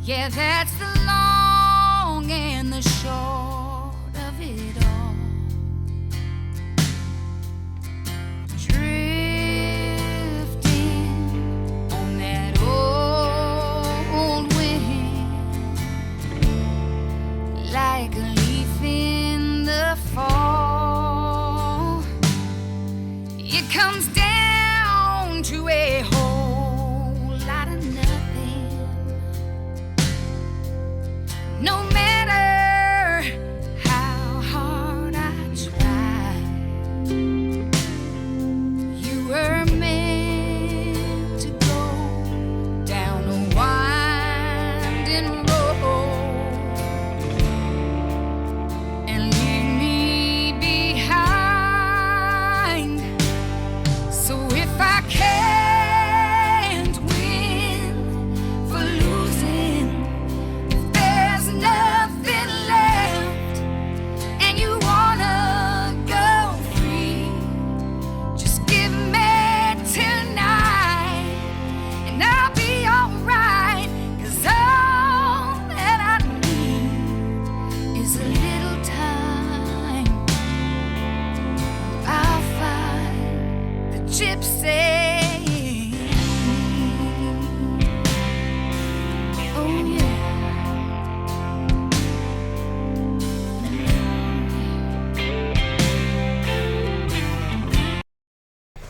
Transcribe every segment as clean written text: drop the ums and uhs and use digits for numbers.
Yeah, that's the long and the short of it all. Drifting on that old wind, like a leaf in the fall. It comes down to a whole lot of nothing. No matter how hard I try, you were meant to go down a winding road and leave me behind. So if I can't win for losing, if there's nothing left and you wanna go free, just give me tonight and I'll be alright. 'Cause all that I need is a little time. I'll find the gypsy. Oh yeah.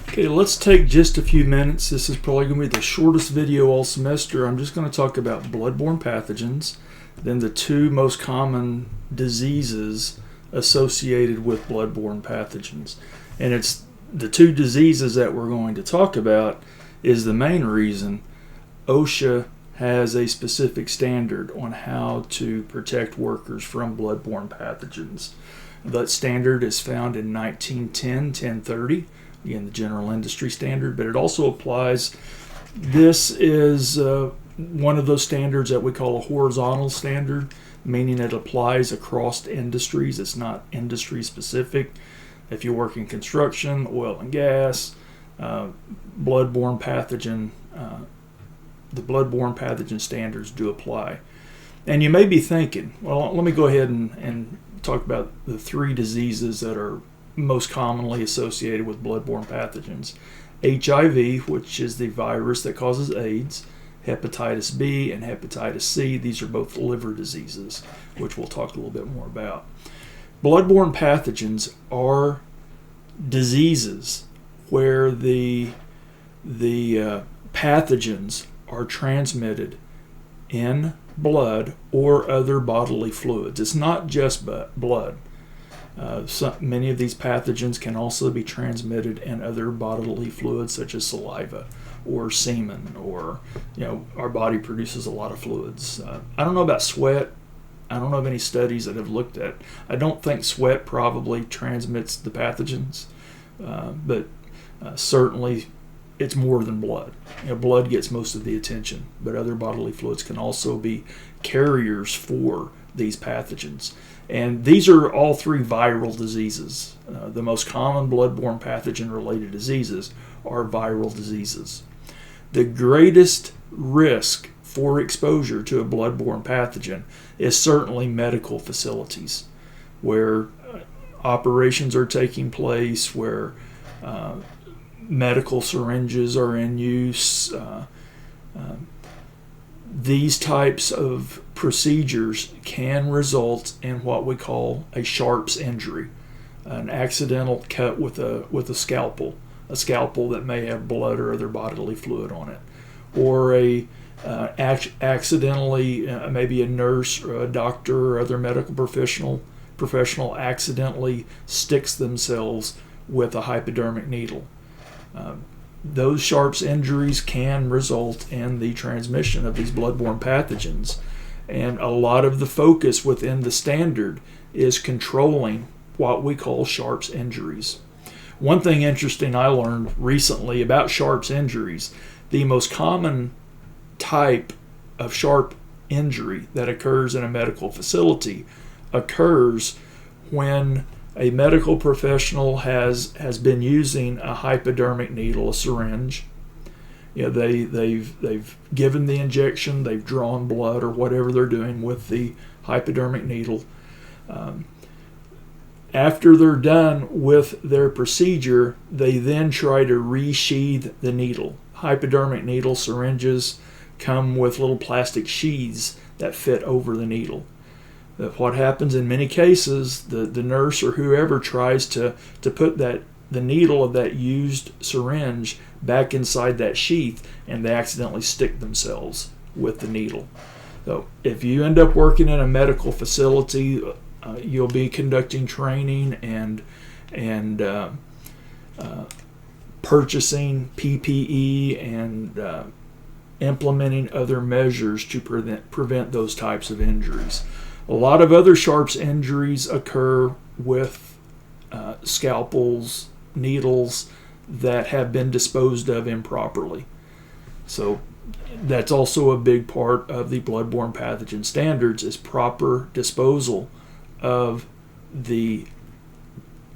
Okay, let's take just a few minutes. This is probably going to be the shortest video all semester. I'm just going to talk about bloodborne pathogens, then the two most common diseases associated with bloodborne pathogens. And it's the two diseases that we're going to talk about is the main reason OSHA has a specific standard on how to protect workers from bloodborne pathogens. That standard is found in 1030, again, the general industry standard, but it also applies. This is one of those standards that we call a horizontal standard, meaning it applies across industries. It's not industry specific. If you work in construction, oil and gas, bloodborne pathogen, the bloodborne pathogen standards do apply. And you may be thinking, well, let me go ahead and talk about the three diseases that are most commonly associated with bloodborne pathogens. HIV, which is the virus that causes AIDS, hepatitis B, and hepatitis C. These are both liver diseases, which we'll talk a little bit more about. Bloodborne pathogens are diseases where the pathogens are transmitted in blood or other bodily fluids. It's not just blood. Many of these pathogens can also be transmitted in other bodily fluids such as saliva or semen, or our body produces a lot of fluids. I don't know about sweat. I don't know of any studies that have looked at. I don't think sweat probably transmits the pathogens, but certainly it's more than blood. Blood gets most of the attention, but other bodily fluids can also be carriers for these pathogens. And these are all three viral diseases. The most common bloodborne pathogen-related diseases are viral diseases. The greatest risk for exposure to a bloodborne pathogen is certainly medical facilities, where operations are taking place, where medical syringes are in use. These types of procedures can result in what we call a Sharp's injury, an accidental cut with a scalpel that may have blood or other bodily fluid on it, or accidentally, maybe a nurse or a doctor or other medical professional accidentally sticks themselves with a hypodermic needle. Those Sharp's injuries can result in the transmission of these bloodborne pathogens, and a lot of the focus within the standard is controlling what we call Sharp's injuries. One thing interesting I learned recently about Sharp's injuries, the most common type of sharp injury that occurs in a medical facility occurs when a medical professional has been using a hypodermic needle, a syringe, They've given the injection, they've drawn blood or whatever they're doing with the hypodermic needle. After they're done with their procedure, they then try to resheath the needle. Hypodermic needle syringes come with little plastic sheaths that fit over the needle. What happens in many cases, the nurse or whoever tries to put the needle of that used syringe back inside that sheath, and they accidentally stick themselves with the needle. So if you end up working in a medical facility, you'll be conducting training and purchasing PPE and implementing other measures to prevent those types of injuries. A lot of other sharps injuries occur with scalpels, needles that have been disposed of improperly. So that's also a big part of the bloodborne pathogen standards, is proper disposal of the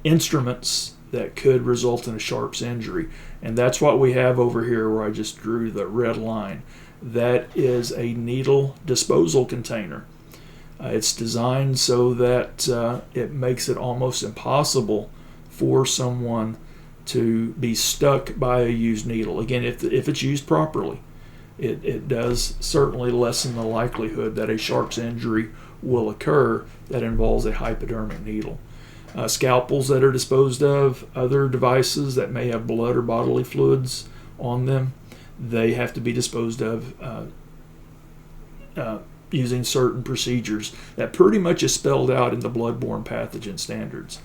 instruments that could result in a sharps injury. And that's what we have over here where I just drew the red line. That is a needle disposal container. It's designed so that it makes it almost impossible for someone to be stuck by a used needle. Again, if it's used properly, it does certainly lessen the likelihood that a sharps injury will occur that involves a hypodermic needle. Scalpels that are disposed of, other devices that may have blood or bodily fluids on them, they have to be disposed of using certain procedures that pretty much is spelled out in the bloodborne pathogen standards.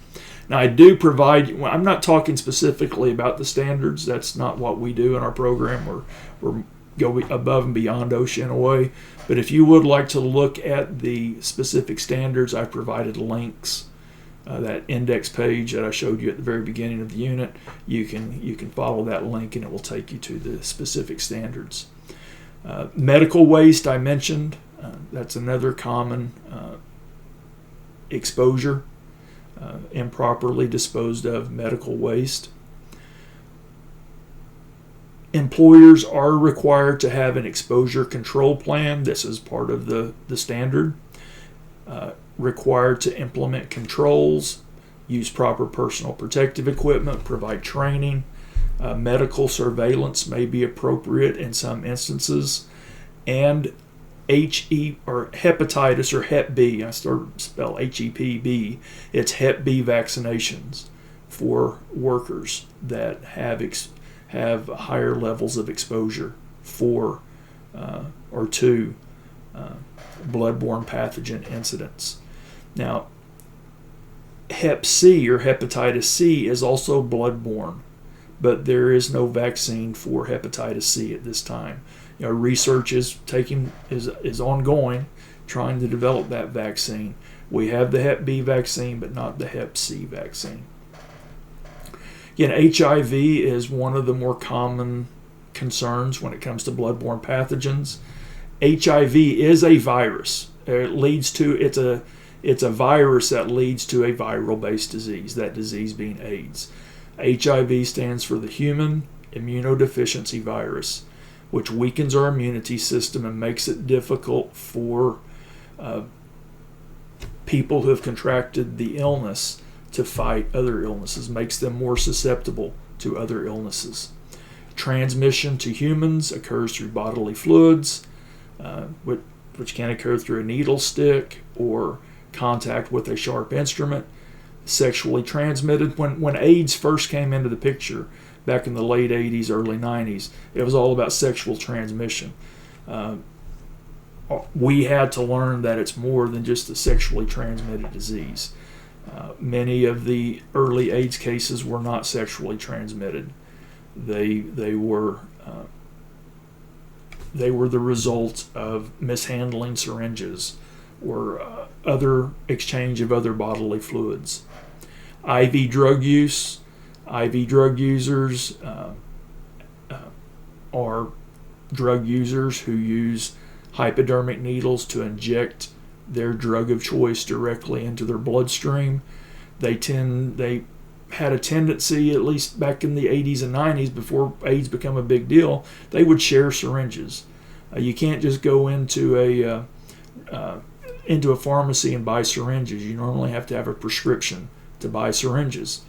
Now, I do provide, I'm not talking specifically about the standards. That's not what we do in our program. We're go above and beyond OSHA in a way. But if you would like to look at the specific standards, I've provided links. That index page that I showed you at the very beginning of the unit, you can follow that link and it will take you to the specific standards. Medical waste I mentioned, that's another common exposure, improperly disposed of medical waste. Employers are required to have an exposure control plan. This is part of the standard. Required to implement controls, use proper personal protective equipment, provide training. Medical surveillance may be appropriate in some instances. And hepatitis or Hep B, I started to spell HEPB, it's Hep B vaccinations for workers that have higher levels of exposure for or to bloodborne pathogen incidents. Now, Hep C or hepatitis C is also bloodborne, but there is no vaccine for hepatitis C at this time. Research is ongoing, trying to develop that vaccine. We have the Hep B vaccine, but not the Hep C vaccine. Again, HIV is one of the more common concerns when it comes to bloodborne pathogens. HIV is a virus. It's a virus that leads to a viral-based disease, that disease being AIDS. HIV stands for the human immunodeficiency virus, which weakens our immunity system and makes it difficult for people who have contracted the illness to fight other illnesses, makes them more susceptible to other illnesses. Transmission to humans occurs through bodily fluids, which can occur through a needle stick or contact with a sharp instrument. Sexually transmitted. When AIDS first came into the picture back in the late 80s, early 90s, it was all about sexual transmission. We had to learn that it's more than just a sexually transmitted disease. Many of the early AIDS cases were not sexually transmitted. They were the result of mishandling syringes or other exchange of other bodily fluids. IV drug use. IV drug users are drug users who use hypodermic needles to inject their drug of choice directly into their bloodstream. They had a tendency, at least back in the 80s and 90s, before AIDS became a big deal, they would share syringes. You can't just go into a pharmacy and buy syringes. You normally have to have a prescription to buy syringes.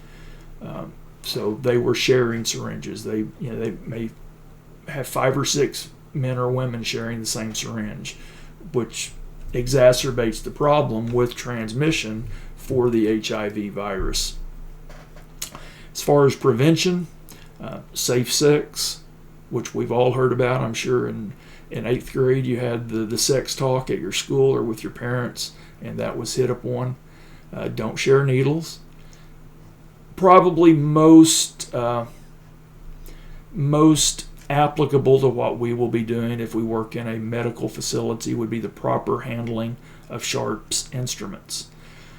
So they were sharing syringes. They may have 5 or 6 men or women sharing the same syringe, which exacerbates the problem with transmission for the HIV virus. As far as prevention, safe sex, which we've all heard about. I'm sure in 8th grade you had the sex talk at your school or with your parents, and that was hit upon. Don't share needles. Probably most applicable to what we will be doing if we work in a medical facility would be the proper handling of sharp instruments.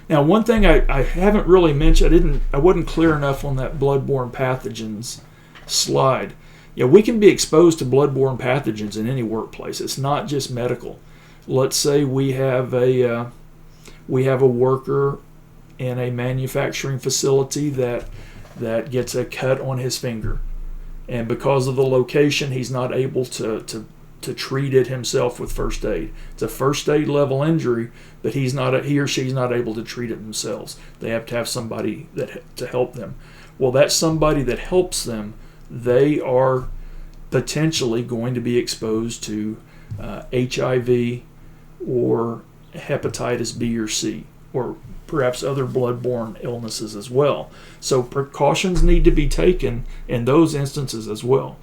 Now, one thing I haven't really mentioned, I wasn't clear enough on that bloodborne pathogens slide. Yeah, we can be exposed to bloodborne pathogens in any workplace. It's not just medical. Let's say we have a worker in a manufacturing facility that gets a cut on his finger, and because of the location, he's not able to treat it himself with first aid. It's a first aid level injury, but he or she's not able to treat it themselves. They have to have somebody to help them. Well, that somebody that helps them, they are potentially going to be exposed to HIV or hepatitis B or C, or perhaps other bloodborne illnesses as well. So precautions need to be taken in those instances as well.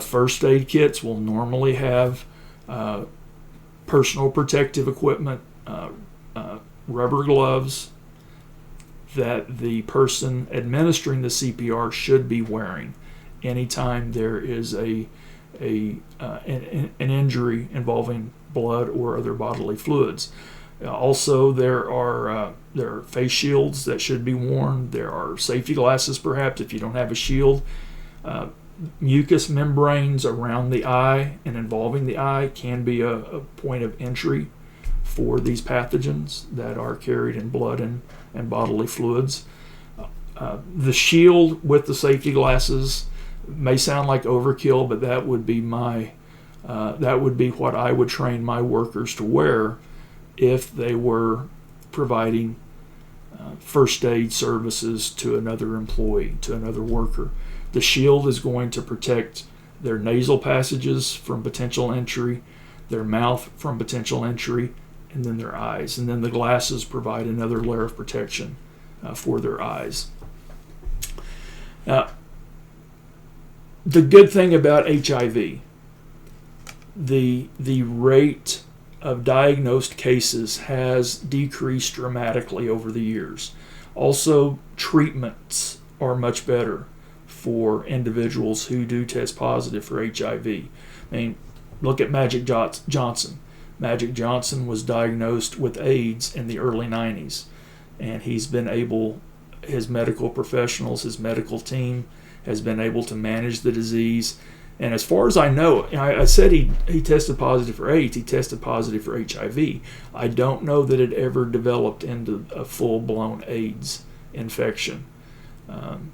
First aid kits will normally have personal protective equipment, rubber gloves that the person administering the CPR should be wearing anytime there is an injury involving blood or other bodily fluids. Also, there are face shields that should be worn. There are safety glasses, perhaps, if you don't have a shield. Mucous membranes around the eye and involving the eye can be a point of entry for these pathogens that are carried in blood and bodily fluids. The shield with the safety glasses may sound like overkill, but that would be what I would train my workers to wear if they were providing first aid services to another employee, to another worker. The shield is going to protect their nasal passages from potential entry, their mouth from potential entry, and then their eyes. And then the glasses provide another layer of protection for their eyes. Now, the good thing about HIV, the rate of diagnosed cases has decreased dramatically over the years. Also, treatments are much better for individuals who do test positive for HIV. I mean, look at Magic Johnson. Magic Johnson was diagnosed with AIDS in the early 90s, and he's been able, his medical professionals, his medical team has been able to manage the disease. And as far as I know, I said he tested positive for AIDS, he tested positive for HIV. I don't know that it ever developed into a full-blown AIDS infection.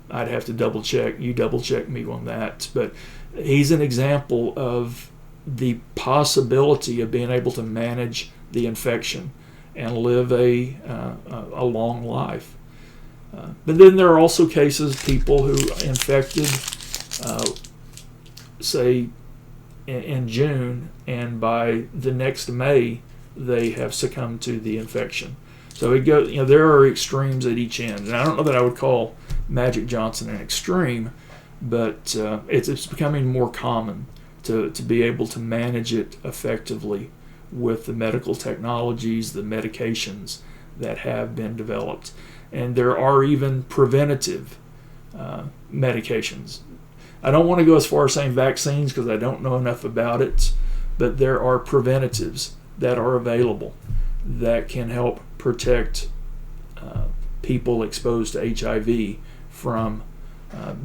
I'd have to double check. You double check me on that. But he's an example of the possibility of being able to manage the infection and live a long life. But then there are also cases, people who infected, say, in June, and by the next May, they have succumbed to the infection. So it goes. There are extremes at each end, and I don't know that I would call Magic Johnson an extreme, but it's becoming more common to be able to manage it effectively with the medical technologies, the medications that have been developed. And there are even preventative medications. I don't want to go as far as saying vaccines because I don't know enough about it, but there are preventatives that are available that can help protect people exposed to HIV from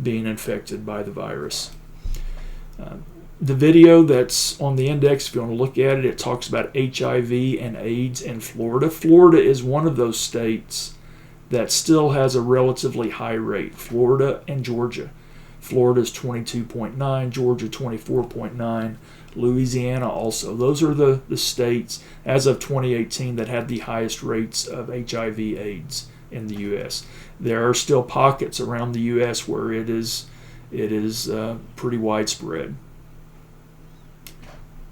being infected by the virus. The video that's on the index, if you want to look at it, it talks about HIV and AIDS in Florida. Florida is one of those states that still has a relatively high rate: Florida and Georgia. Florida's 22.9, Georgia 24.9, Louisiana also. Those are the states as of 2018 that had the highest rates of HIV/AIDS in the U.S. There are still pockets around the U.S. where it is pretty widespread.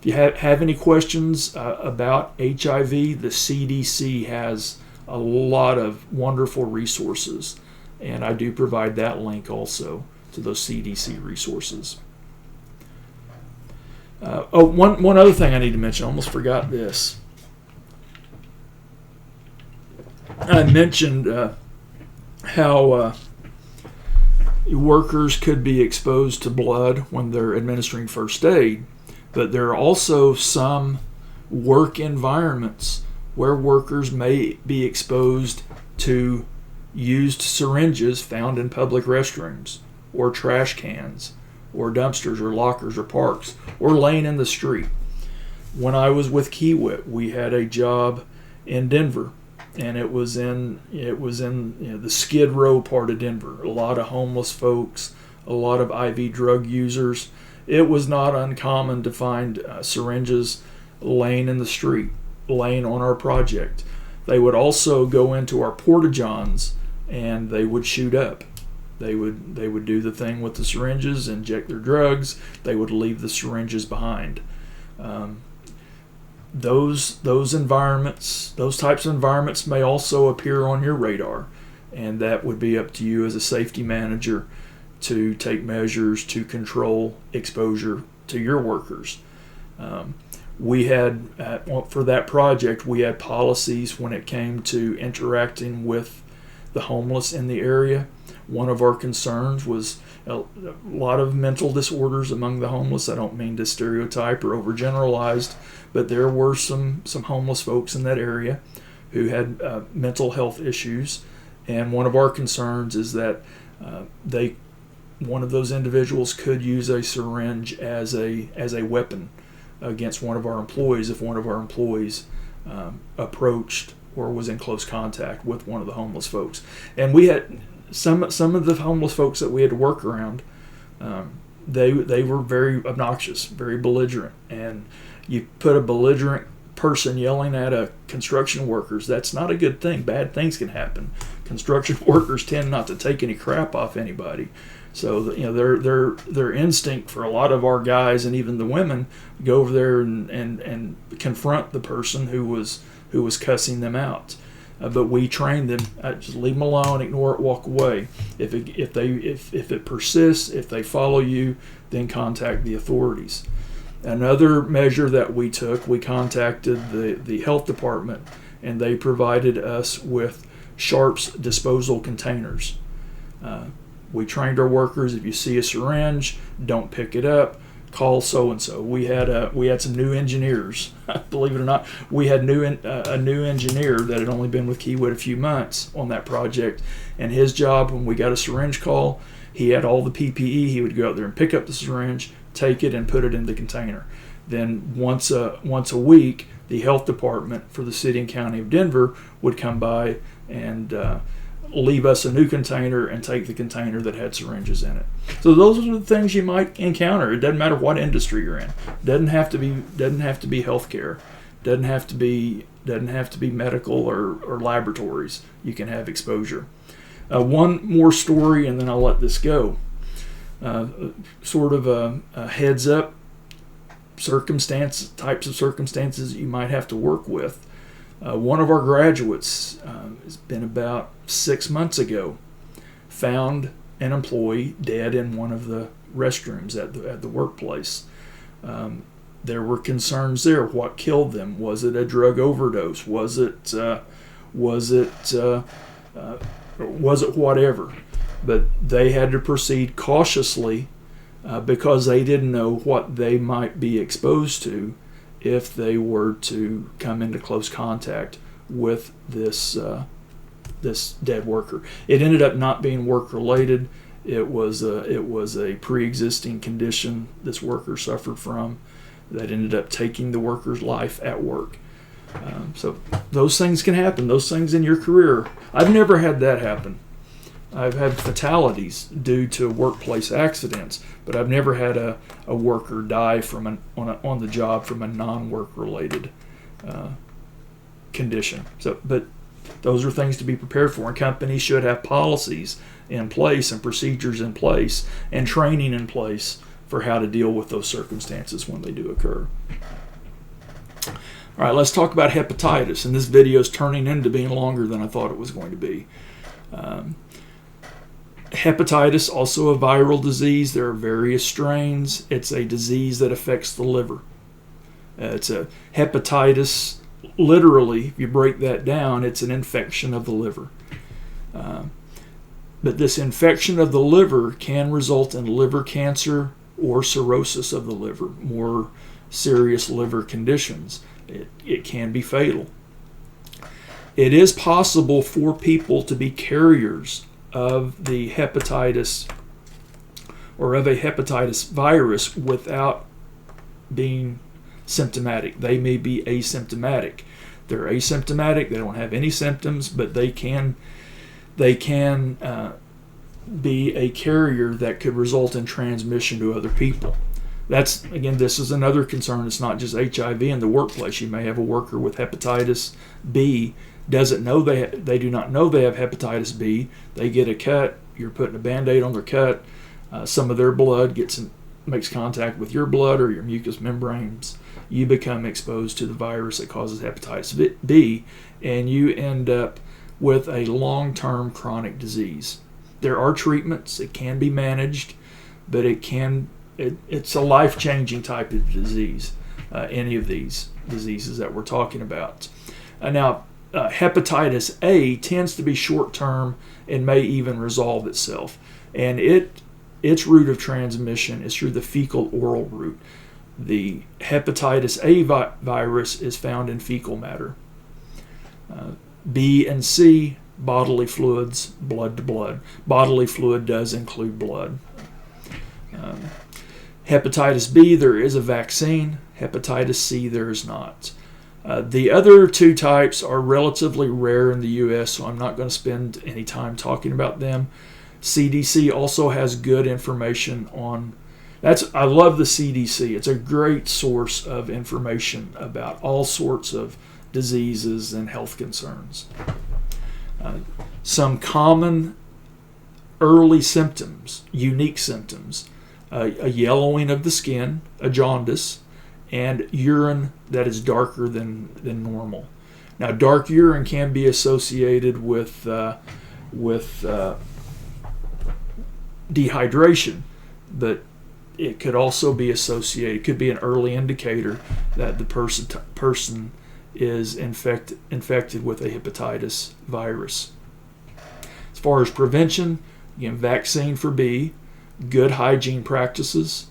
If you have any questions about HIV, the CDC has a lot of wonderful resources, and I do provide that link also to those CDC resources. One other thing I need to mention, I almost forgot this. I mentioned how workers could be exposed to blood when they're administering first aid, but there are also some work environments where workers may be exposed to used syringes found in public restrooms, or trash cans, or dumpsters, or lockers, or parks, or laying in the street. When I was with Kiewit, we had a job in Denver, and it was in the Skid Row part of Denver. A lot of homeless folks, a lot of IV drug users. It was not uncommon to find syringes laying in the street, laying on our project. They would also go into our porta-johns and they would shoot up. They would do the thing with the syringes, inject their drugs. They would leave the syringes behind. Those environments, those types of environments may also appear on your radar, and that would be up to you as a safety manager to take measures to control exposure to your workers. We had, for that project, we had policies when it came to interacting with the homeless in the area. One of our concerns was a lot of mental disorders among the homeless. I don't mean to stereotype or overgeneralize, but there were some homeless folks in that area who had mental health issues. And one of our concerns is that one of those individuals could use a syringe as a weapon against one of our employees if one of our employees approached or was in close contact with one of the homeless folks. And we had some of the homeless folks that we had to work around. They were very obnoxious, very belligerent, and you put a belligerent person yelling at a construction workers, that's not a good thing. Bad things can happen. Construction workers tend not to take any crap off anybody. So their instinct for a lot of our guys and even the women go over there and confront the person who was cussing them out. But we trained them, just leave them alone, ignore it, walk away. If it persists, if they follow you, then contact the authorities. Another measure that we took, we contacted the health department, and they provided us with sharps disposal containers. We trained our workers, if you see a syringe, don't pick it up, call so-and-so. We had some new engineers, believe it or not. We had a new engineer that had only been with Kiewit a few months on that project, and his job, when we got a syringe call, he had all the PPE. He would go out there and pick up the syringe, take it, and put it in the container. Then once a week, the health department for the city and county of Denver would come by and leave us a new container and take the container that had syringes in it. So those are the things you might encounter. It doesn't matter what industry you're in. Doesn't have to be healthcare. Doesn't have to be medical or laboratories. You can have exposure. One more story, and then I'll let this go. Sort of a heads up types of circumstances you might have to work with. One of our graduates, it's been about 6 months ago, found an employee dead in one of the restrooms at the workplace. There were concerns there. What killed them? Was it a drug overdose? Was it whatever? But they had to proceed cautiously because they didn't know what they might be exposed to if they were to come into close contact with this dead worker. It ended up not being work related. It was a pre-existing condition this worker suffered from that ended up taking the worker's life at work. So those things can happen. Those things in your career. I've never had that happen. I've had fatalities due to workplace accidents, but I've never had a worker die on the job from a non-work related condition. But those are things to be prepared for, and companies should have policies in place and procedures in place and training in place for how to deal with those circumstances when they do occur. All right, let's talk about hepatitis, and this video is turning into being longer than I thought it was going to be. Hepatitis, also a viral disease. There are various strains. It's a disease that affects the liver. It's a hepatitis. Literally, if you break that down, it's an infection of the liver. But this infection of the liver can result in liver cancer or cirrhosis of the liver, more serious liver conditions. It can be fatal. It is possible for people to be carriers of the hepatitis or of a hepatitis virus without being symptomatic. They may be asymptomatic. They're asymptomatic. They don't have any symptoms, but they can be a carrier that could result in transmission to other people. This is another concern. It's not just HIV in the workplace. You may have a worker with hepatitis B, doesn't know they do not know they have hepatitis B. They get a cut. You're putting a Band-Aid on their cut. Some of their blood makes contact with your blood or your mucous membranes. You become exposed to the virus that causes hepatitis B, and you end up with a long-term chronic disease. There are treatments. It can be managed, but it's a life-changing type of disease, any of these diseases that we're talking about. Now, hepatitis A tends to be short-term and may even resolve itself. And its route of transmission is through the fecal-oral route. The hepatitis A virus is found in fecal matter. B and C, bodily fluids, blood to blood. Bodily fluid does include blood. Hepatitis B, there is a vaccine. Hepatitis C, there is not. The other two types are relatively rare in the U.S., so I'm not going to spend any time talking about them. CDC also has good information on that. I love the CDC. It's a great source of information about all sorts of diseases and health concerns. Some common early symptoms, unique symptoms, a yellowing of the skin, a jaundice, and urine that is darker than normal. Now, dark urine can be associated with dehydration, but it could also be associated. It could be an early indicator that the person is infected with a hepatitis virus. As far as prevention, again, vaccine for B, good hygiene practices,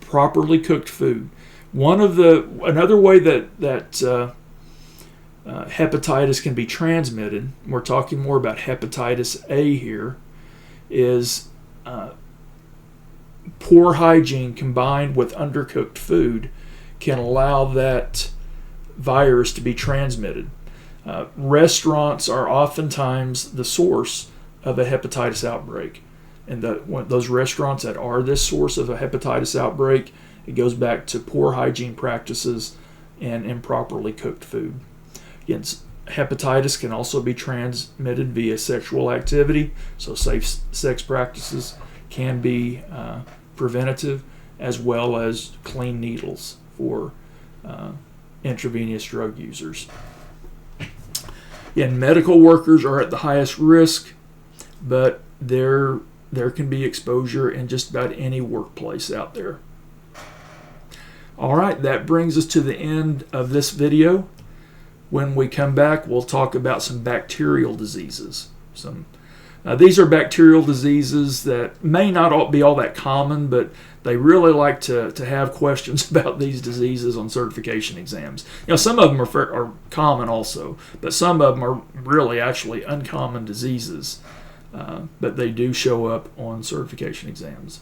properly cooked food. Another way that hepatitis can be transmitted, we're talking more about hepatitis A here, is poor hygiene combined with undercooked food can allow that virus to be transmitted. Restaurants are oftentimes the source of a hepatitis outbreak. And those restaurants that are this source of a hepatitis outbreak, it goes back to poor hygiene practices and improperly cooked food. Again, hepatitis can also be transmitted via sexual activity, so safe sex practices can be preventative, as well as clean needles for intravenous drug users. Again, medical workers are at the highest risk, but there can be exposure in just about any workplace out there. All right, that brings us to the end of this video. When we come back, we'll talk about some bacterial diseases. These are bacterial diseases that may not be all that common, but they really like to have questions about these diseases on certification exams. Some of them are common also, but some of them are really actually uncommon diseases, but they do show up on certification exams.